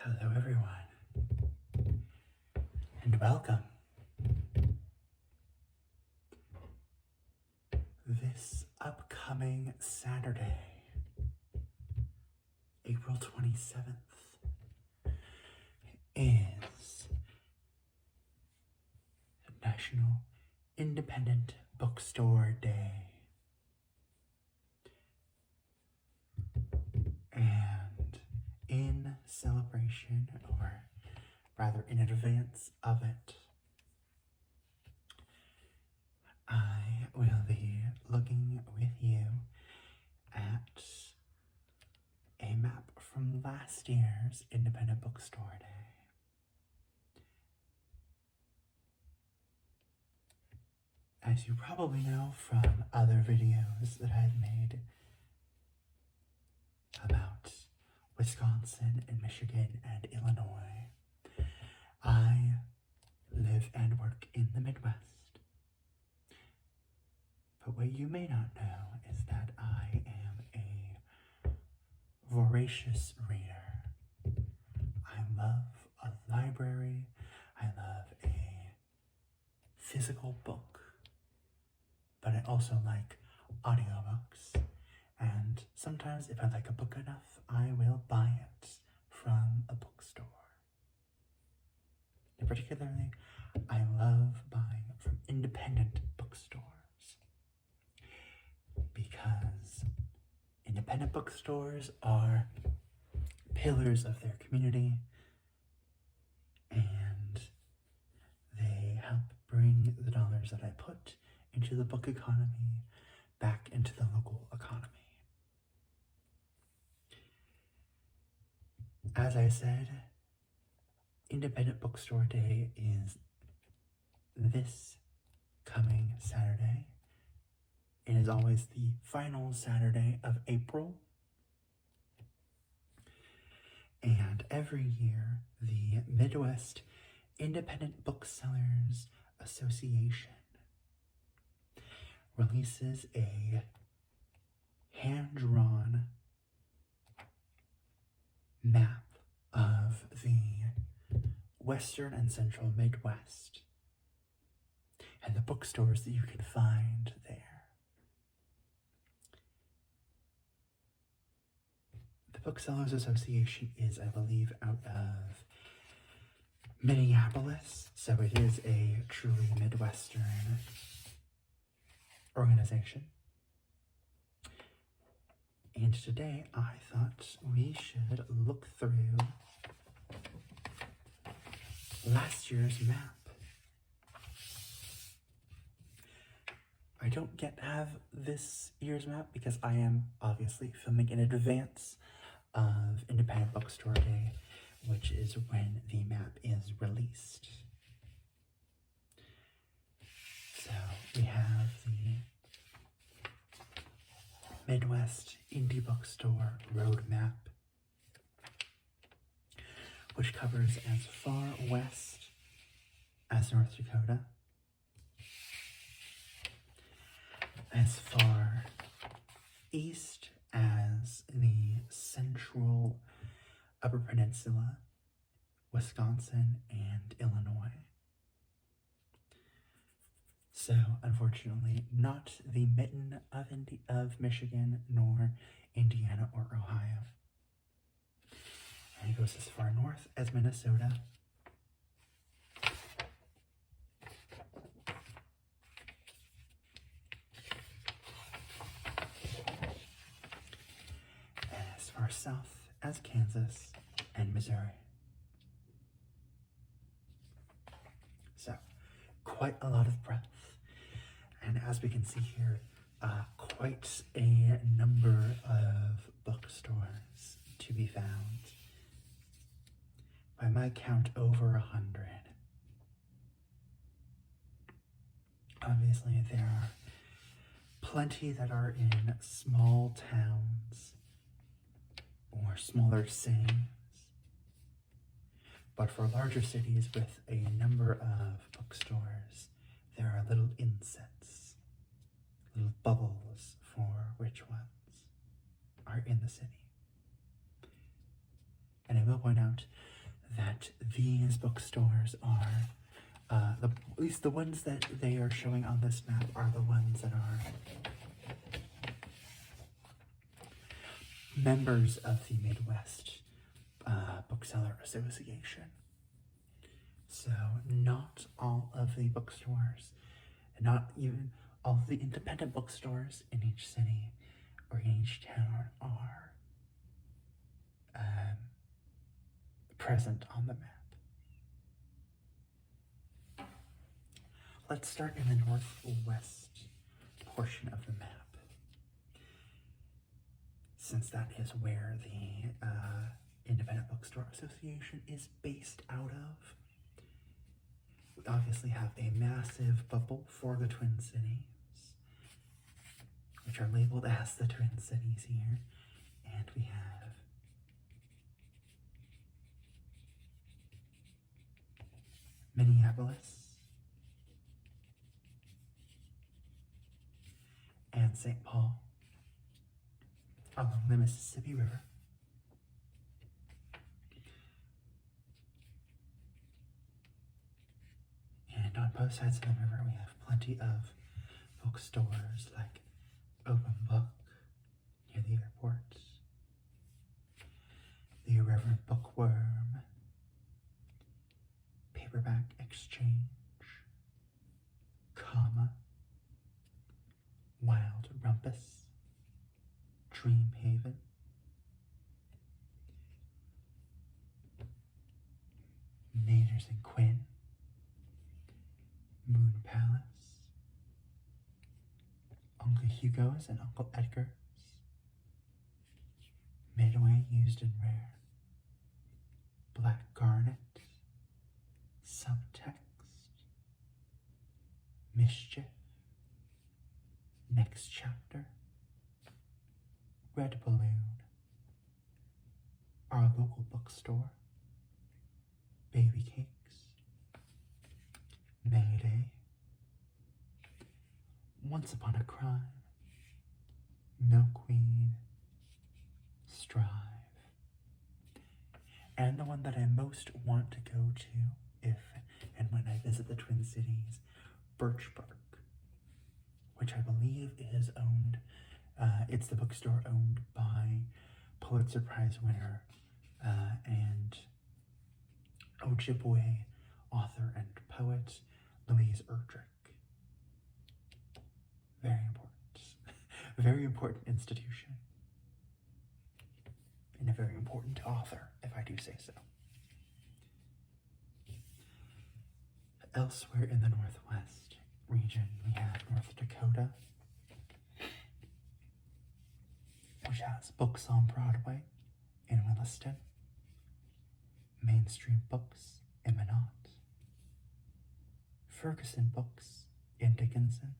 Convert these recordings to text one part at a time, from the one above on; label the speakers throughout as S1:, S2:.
S1: Hello everyone, and welcome. This upcoming Saturday, April 27th, is National Independent Bookstore Day. And in celebration, or rather in advance of it, I will be looking with you at a map from last year's Independent Bookstore Day. As you probably know from other videos that I've made about Wisconsin and Michigan and Illinois, I live and work in the Midwest. But what you may not know is that I am a voracious reader. I love a library. I love a physical book. But I also like audiobooks. And sometimes if I like a book enough, I will buy it from a bookstore. And particularly, I love buying from independent bookstores, because independent bookstores are pillars of their community, and they help bring the dollars that I put into the book economy back into the local economy. As I said, Independent Bookstore Day is this coming Saturday. It is always the final Saturday of April. And every year, the Midwest Independent Booksellers Association releases a hand-drawn map of the Western and Central Midwest and the bookstores that you can find there. The Booksellers Association is, I believe, out of Minneapolis, so it is a truly Midwestern organization. And today I thought we should look through last year's map. I don't yet have this year's map because I am obviously filming in advance of Independent Bookstore Day, which is when the map is released. So we have the Midwest Indie Bookstore Roadmap, which covers as far west as North Dakota, as far east as the central Upper Peninsula, Wisconsin, and Illinois. So, unfortunately, not the mitten of Michigan, nor Indiana or Ohio. And it goes as far north as Minnesota. And as far south as Kansas and Missouri. So, quite a lot of breadth. And as we can see here, quite a number of bookstores to be found. By my count, over 100. Obviously, there are plenty that are in small towns or smaller cities. But for larger cities with a number of bookstores, there are little insets, little bubbles for which ones are in the city. And I will point out, that these bookstores are, at least the ones that they are showing on this map are the ones that are members of the Midwest Bookseller Association. So not all of the bookstores, not even all of the independent bookstores in each city or in each town are present on the map. Let's start in the northwest portion of the map, since that is where the Independent Bookstore Association is based out of. We obviously have a massive bubble for the Twin Cities, which are labeled as the Twin Cities here, and we have Minneapolis and St. Paul along the Mississippi River. And on both sides of the river, we have plenty of bookstores like Open Book near the airport, the Irreverent Bookworm, Paperback Exchange, Comma, Wild Rumpus, Dream Haven, Naders and Quinn, Moon Palace, Uncle Hugo's and Uncle Edgar's, Midway Used and Rare, Black Garnet, Subtext, Mischief, Next Chapter, Red Balloon, Our Local Bookstore, Baby Cakes, Mayday, Once Upon a Crime, Milkweed, Strive, and the one that I most want to go to if and when I visit the Twin Cities, Birchbark, which I believe is owned, it's the bookstore owned by Pulitzer Prize winner and Ojibwe author and poet Louise Erdrich. Very important. Very important institution. And a very important author, if I do say so. Elsewhere in the Northwest region, we have North Dakota, which has Books on Broadway in Williston, Mainstream Books in Minot, Ferguson Books in Dickinson,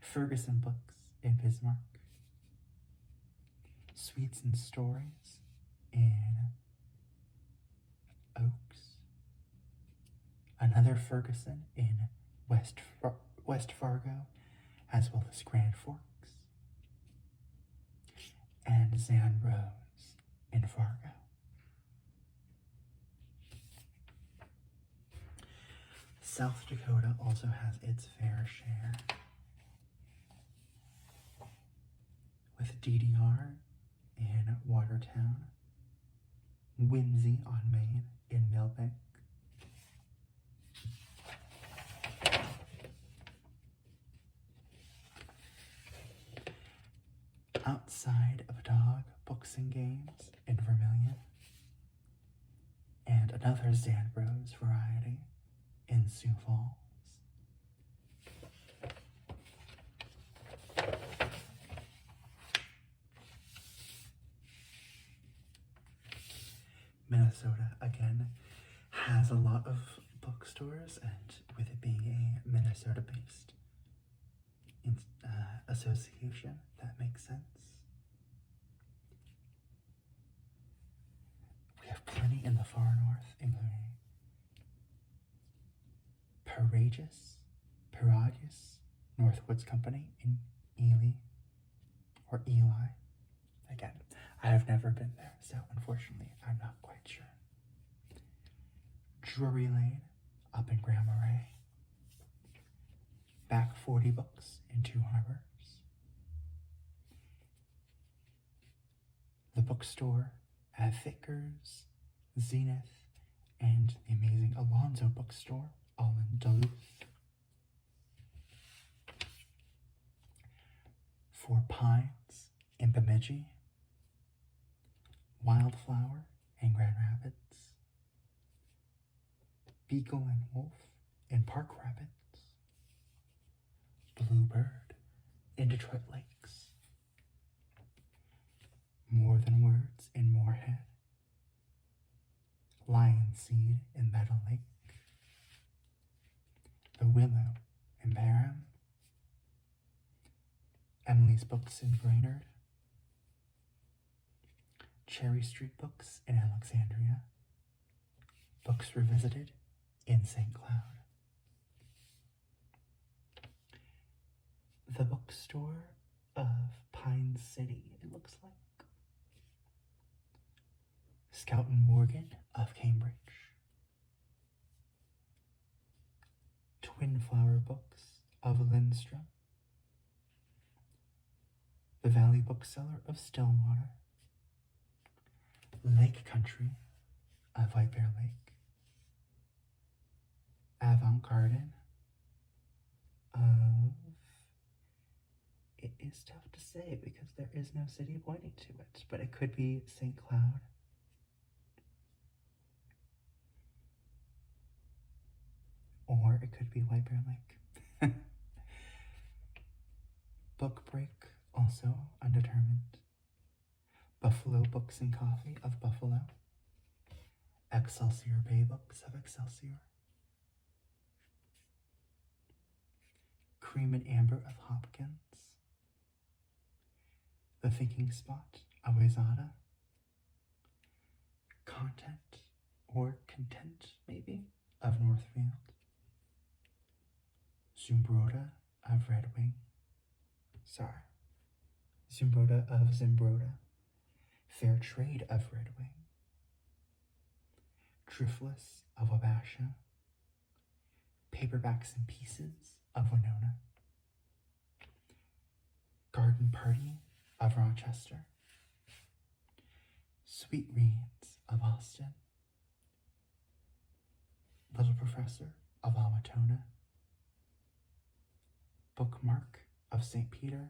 S1: Ferguson Books in Bismarck, Sweets and Stories in Oaks, another Ferguson in West Fargo, as well as Grand Forks, and Zan Rose in Fargo. South Dakota also has its fair share, with DDR in Watertown, Whimsy on Main in Millbank, Outside of Dog Books and Games in Vermilion, and another Zan Rose variety in Sioux Falls. Minnesota, again, has a lot of bookstores, and with it being a Minnesota-based association, that makes sense. We have plenty in the far north, including Paragus Northwoods Company in Eli. Again, I've never been there, so unfortunately, I'm not quite sure. Drury Lane, up in Grand Marais. Back 40 books in 2 harbors. The Bookstore at Vickers, Zenith, and the amazing Alonzo Bookstore, all in Duluth. 4 Pines in Bemidji. Wildflower in Grand Rapids. Beagle and Wolf in Park Rapids. Bluebird in Detroit Lakes. More Than Words in Moorhead. Lion Seed in Meadow Lake. The Willow in Barham. Emily's Books in Brainerd. Cherry Street Books in Alexandria. Books Revisited in St. Cloud. The Bookstore of Pine City, it looks like. Scout and Morgan of Cambridge. Twin Flower Books of Lindstrom. The Valley Bookseller of Stillwater. Lake Country of White Bear Lake. Avant Garden of... It is tough to say because there is no city pointing to it, but it could be St. Cloud. Or it could be White Bear Lake. Book Break, also undetermined. Buffalo Books and Coffee of Buffalo. Excelsior Bay Books of Excelsior. Cream and Amber of Hopkins. The Thinking Spot of Wayzata. Content, or Content maybe, of Northfield. Zumbrota of Red Wing. Zumbrota of Zimbrota. Fair Trade of Red Wing. Driftless of Wabasha. Paperbacks and Pieces of Winona. Garden Party of Rochester. Sweet Reeds of Austin. Little Professor of Almatona. Bookmark of St. Peter.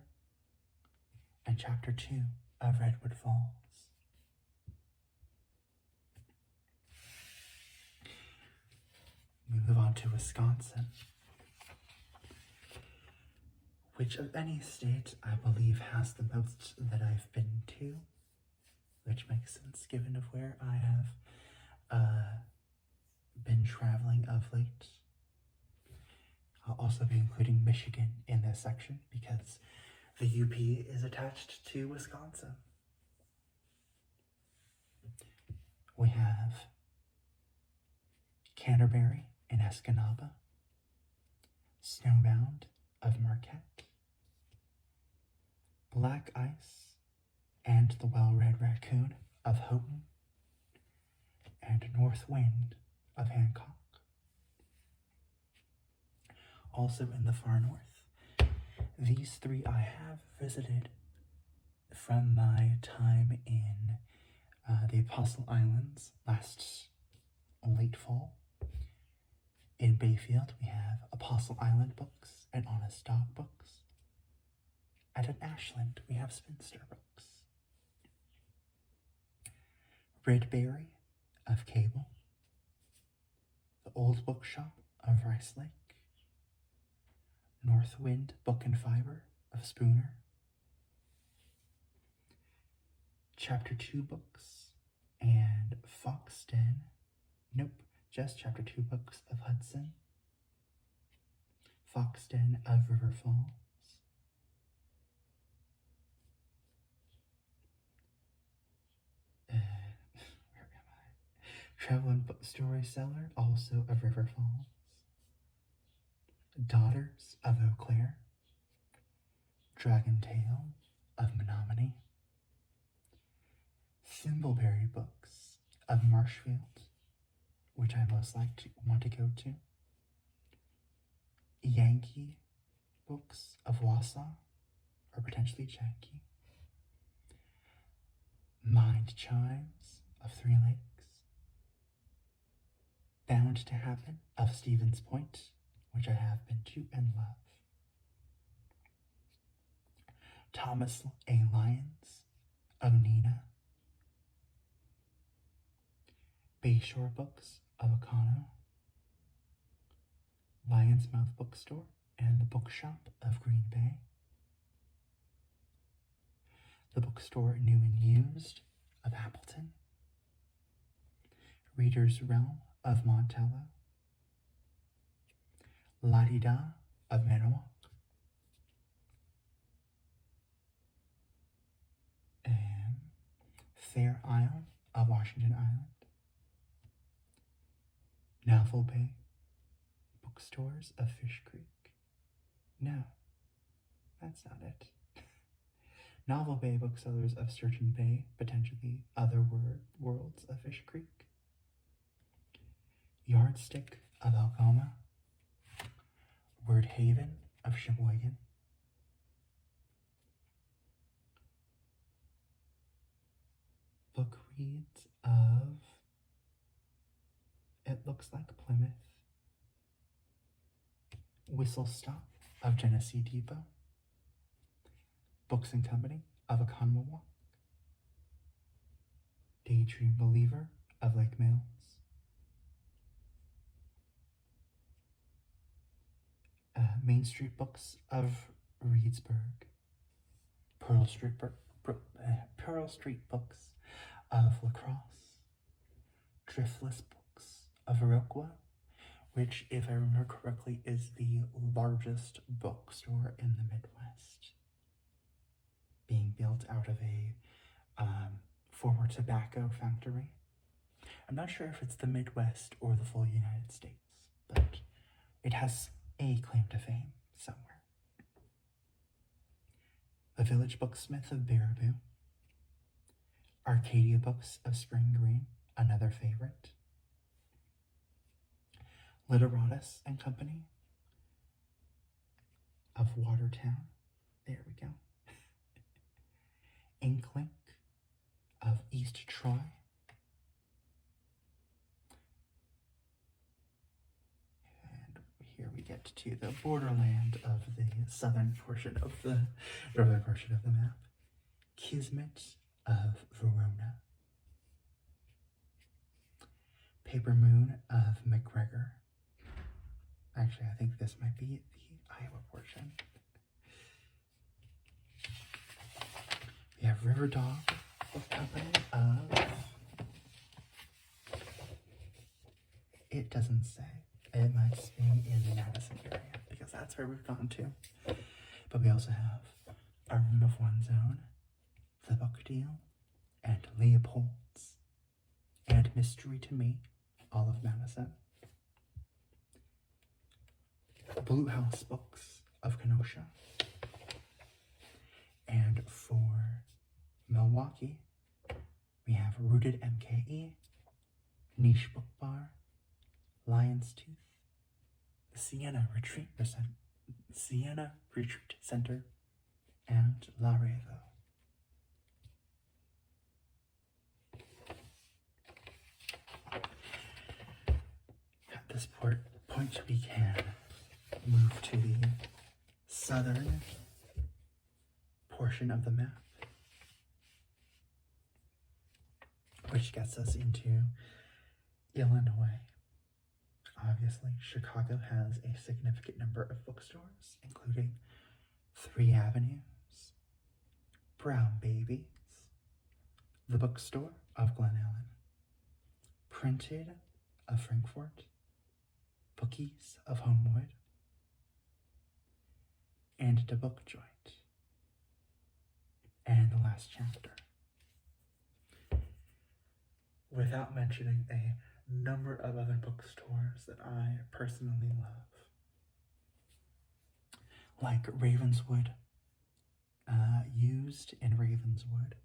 S1: And Chapter 2 of Redwood Falls. We move on to Wisconsin, which of any state I believe has the most that I've been to, which makes sense given of where I have been traveling of late. I'll also be including Michigan in this section because the UP is attached to Wisconsin. We have Canterbury in Escanaba, Snowbound of Marquette, Black Ice and the Well-Read Raccoon of Houghton, and North Wind of Hancock. Also in the far north, these 3 I have visited from my time in the Apostle Islands last late fall. In Bayfield, we have Apostle Island Books and Honest Dog Books. And in Ashland, we have Spinster Books. Redberry of Cable. The Old Bookshop of Rice Lake. Northwind Book and Fiber of Spooner. Chapter 2 Books and Foxden. Nope, just Chapter 2 Books of Hudson. Foxden of River Falls. Where am I? Traveling Story Seller, also of River Falls. Daughters of Eau Claire. Dragon Tale of Menominee. Thimbleberry Books of Marshfield, which I most want to go to. Yankee Books of Wausau, or potentially Janky. Mind Chimes of Three Lakes. Bound to Happen of Stevens Point, which I have been to and love. Thomas A. Lyons of Nina. Bayshore Books of Oconto. Lion's Mouth Bookstore and the Bookshop of Green Bay. The Bookstore New and Used of Appleton. Reader's Realm of Montello. La-di-da of Manawoc. And Fair Isle of Washington Island. Naval Bay Bookstores of Fish Creek. No, that's not it. Naval Bay Booksellers of Sturgeon Bay, potentially Other Worlds of Fish Creek. Yardstick of Algoma. Word Haven of Sheboygan. Book Reads of, it looks like Plymouth. Whistle Stop of Genesee Depot. Books and Company of Oconomowoc. Daydream Believer of Lake Mills. Main Street Books of Reedsburg. Pearl Street Books of La Crosse. Driftless Books of Iroquois, which, if I remember correctly, is the largest bookstore in the Midwest, being built out of a former tobacco factory. I'm not sure if it's the Midwest or the full United States, but it has a claim to fame somewhere. The Village Booksmith of Baraboo. Arcadia Books of Spring Green, another favorite. Literatus and Company of Watertown. There we go. Inklink of East Troy. And here we get to the borderland of the southern portion of the northern portion of the map. Kismet of Verona. Paper Moon of McGregor. Actually, I think this might be the Iowa portion. We have River Dog Book Company of... It doesn't say. It must be in the Madison area, because that's where we've gone to. But we also have A Room of One's Own, The Book Deal, and Leopold's, and Mystery to Me, all of Madison. Blue House Books of Kenosha. And for Milwaukee, we have Rooted MKE, Niche Book Bar, Lion's Tooth, the Sienna Retreat Center, and La Revo. At this point, we can move to the southern portion of the map, which gets us into Illinois. Obviously, Chicago has a significant number of bookstores, including 3 Avenues, Brown Babies, the Bookstore of Glen Ellen, Printed of Frankfort, Bookies of Homewood, and The Book Joint, and The Last Chapter. Without mentioning a number of other bookstores that I personally love, like Ravenswood, Used in Ravenswood,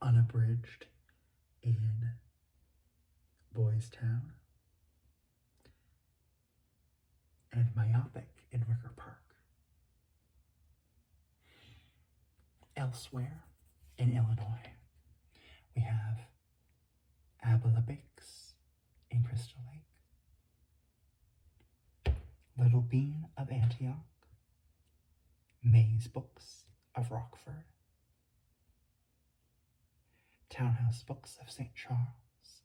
S1: Unabridged in Boys Town, and Myopic in Wicker Park. Elsewhere in Illinois, we have Abalabix in Crystal Lake, Little Bean of Antioch, Maze Books of Rockford, Townhouse Books of St. Charles,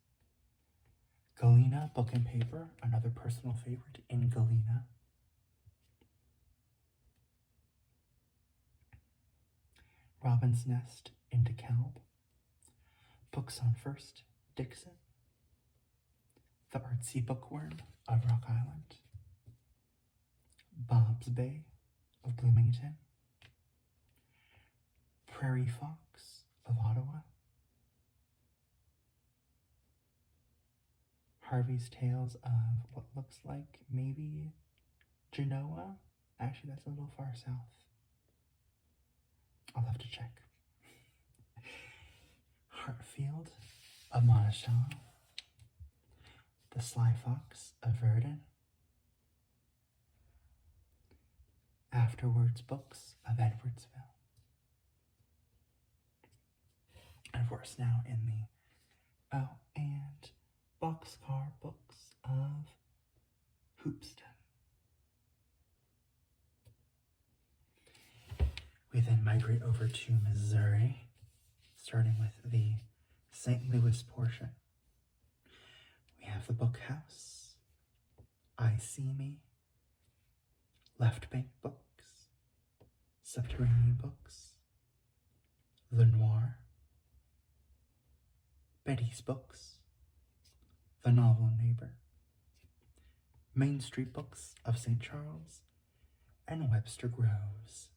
S1: Galena Book and Paper, another personal favorite in Galena, Robin's Nest in DeKalb, Books on First, Dixon, The Artsy Bookworm of Rock Island, Bob's Bay of Bloomington, Prairie Fox of Ottawa, Harvey's Tales of what looks like maybe Genoa. Actually, that's a little far south. I'll have to check. Hartfield of Monticello, The Sly Fox of Verdun, Afterwards Books of Edwardsville. And of course now in the, and Boxcar Books of Hoopston. We then migrate over to Missouri, starting with the St. Louis portion. We have the Book House, I See Me, Left Bank Books, Subterranean Books, Le Noir, Betty's Books, The Novel Neighbor, Main Street Books of St. Charles, and Webster Groves.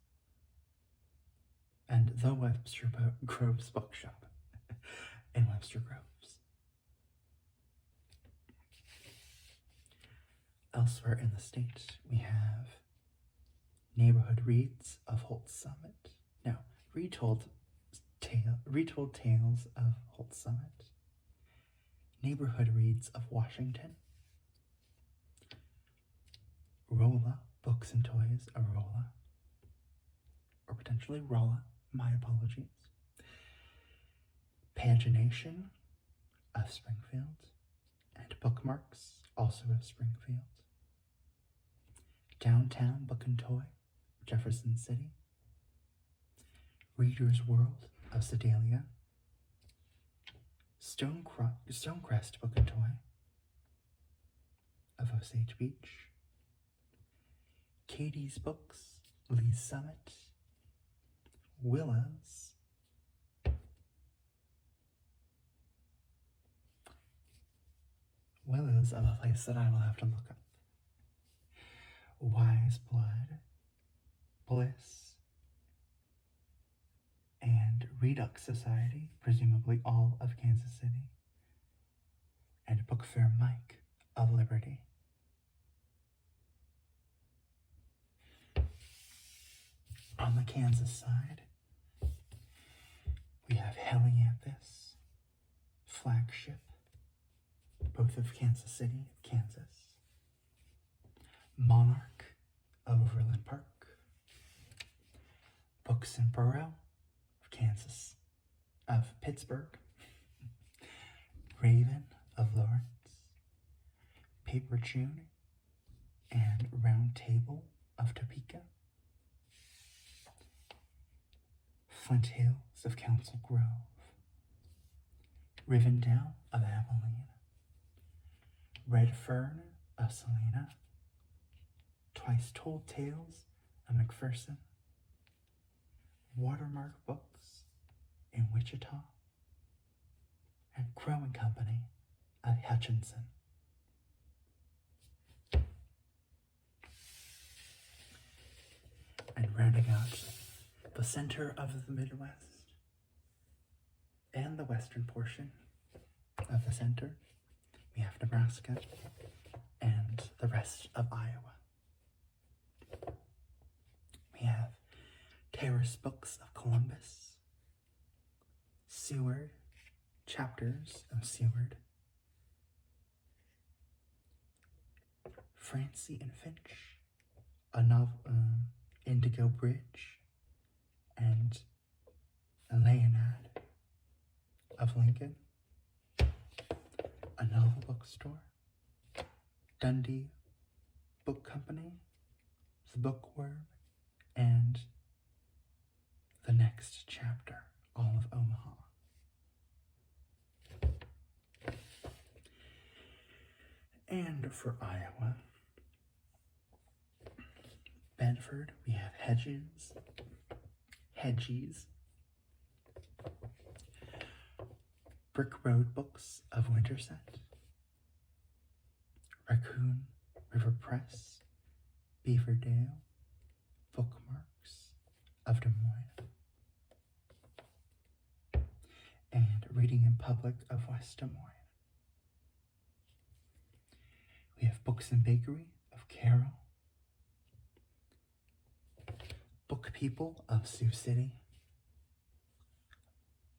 S1: And the Webster Groves Bookshop in Webster Groves. Elsewhere in the state, we have Neighborhood Reads of Holt Summit. No, Retold Tales of Holt Summit. Neighborhood Reads of Washington. Rolla Books and Toys of Rolla. Or potentially Rolla. My apologies. Pagination of Springfield, and Bookmarks, also of Springfield. Downtown Book and Toy, Jefferson City. Reader's World of Sedalia. Stonecrest Book and Toy of Osage Beach. Katie's Books, Lee's Summit. Willows, of a place that I will have to look up. Wise Blood, Bliss, and Redux Society, presumably all of Kansas City, and Book Fair Mike of Liberty. On the Kansas side, we have Helianthus, Flagship, both of Kansas City, Kansas. Monarch of Overland Park. Books and Borough of Kansas, of Pittsburgh. Raven of Lawrence. Paper June and Round Table of Topeka. Flint Hills of Council Grove, Rivendell of Abilene, Red Fern of Salina, Twice Told Tales of McPherson, Watermark Books in Wichita, and Crow and Company of Hutchinson. And rounding out the center of the Midwest and the western portion of the center, we have Nebraska and the rest of Iowa. We have Terrace Books of Columbus, Seward, Chapters of Seward, Francie and Finch, a novel, Indigo Bridge, and Leonard of Lincoln, a novel bookstore, Dundee Book Company, The Bookworm, and The Next Chapter, all of Omaha. And for Iowa, Bedford, we have Hedges, Brick Road Books of Winterset, Raccoon River Press, Beaverdale, Bookmarks of Des Moines, and Reading in Public of West Des Moines. We have Books and Bakery of Carroll, Book People of Sioux City,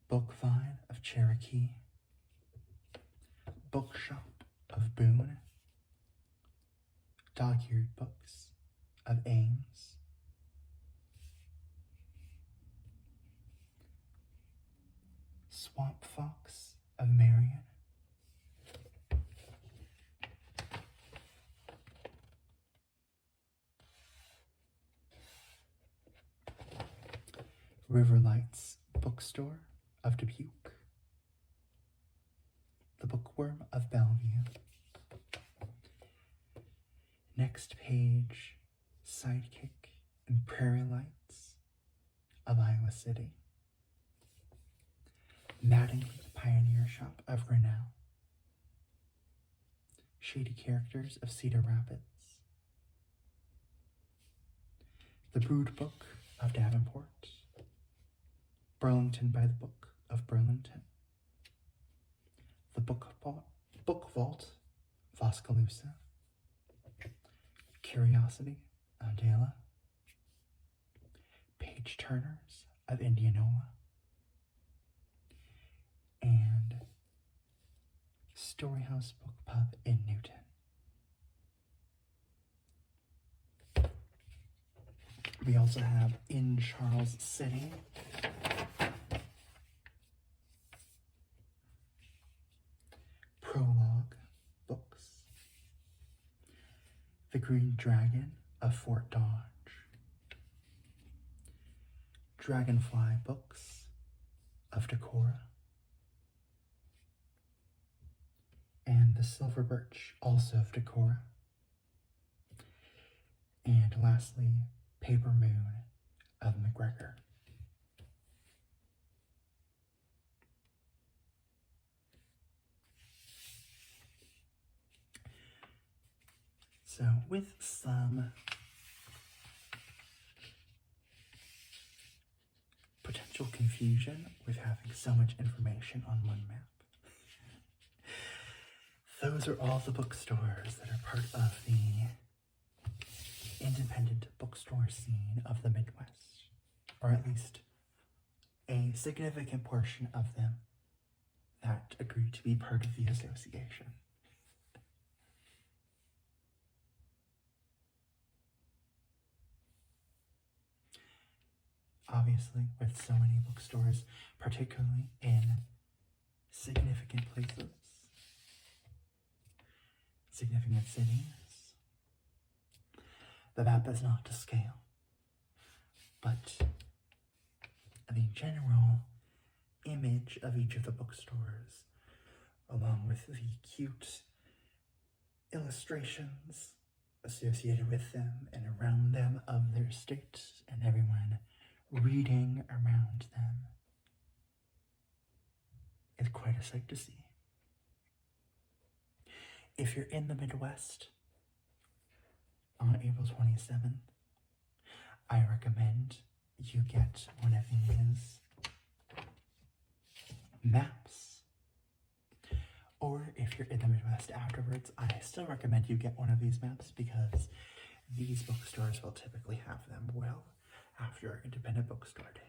S1: Book Vine of Cherokee, Bookshop of Boone, Dog-Eared Books of Ames, Swamp Fox of Marion, Riverlights Bookstore of Dubuque, The Bookworm of Bellevue, Next Page, Sidekick, and Prairie Lights of Iowa City, Mattingly's Pioneer Shop of Grinnell, Shady Characters of Cedar Rapids, The Brood Book of Davenport, Burlington by the Book of Burlington, The Book Vault, Oskaloosa, Curiosity of Dela, Page Turners of Indianola, and Storyhouse Book Pub in Newton. We also have in Charles City, Prologue Books, The Green Dragon of Fort Dodge, Dragonfly Books of Decorah, and The Silver Birch, also of Decorah, and lastly, Paper Moon of McGregor. So with some potential confusion with having so much information on one map, those are all the bookstores that are part of the independent bookstore scene of the Midwest, or at least a significant portion of them that agreed to be part of the association. Obviously, with so many bookstores, particularly in significant places, significant cities, the map is not to scale, but the general image of each of the bookstores, along with the cute illustrations associated with them and around them of their state and everyone reading around them, is quite a sight to see. If you're in the Midwest on April 27th, I recommend you get one of these maps. Or if you're in the Midwest afterwards, I still recommend you get one of these maps because these bookstores will typically have them well after Independent Bookstore Day.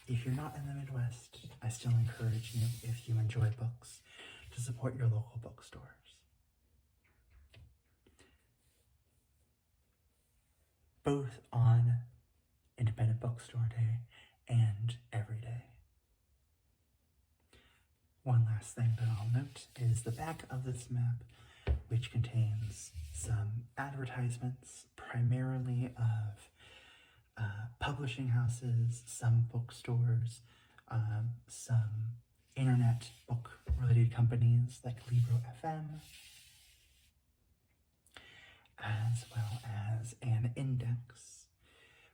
S1: if you're not in the Midwest, I still encourage you, if you enjoy books, to support your local bookstores. Both on Independent Bookstore Day and every day. One last thing that I'll note is the back of this map, which contains some advertisements, primarily of publishing houses, some bookstores, some internet book-related companies like Libro FM, as well as an index,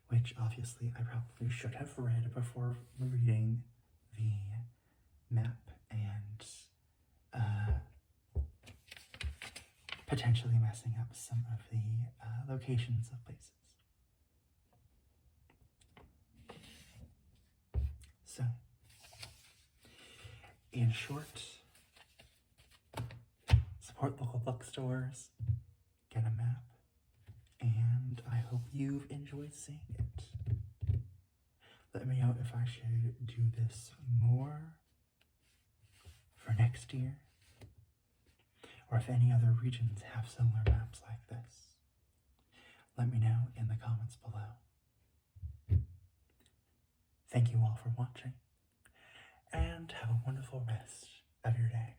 S1: which obviously I probably should have read before reading the map and potentially messing up some of the locations of places. So, in short, support local bookstores, get a map, and I hope you've enjoyed seeing it. Let me know if I should do this more for next year, or if any other regions have similar maps like this. Let me know in the comments below. Thank you all for watching, and have a wonderful rest of your day.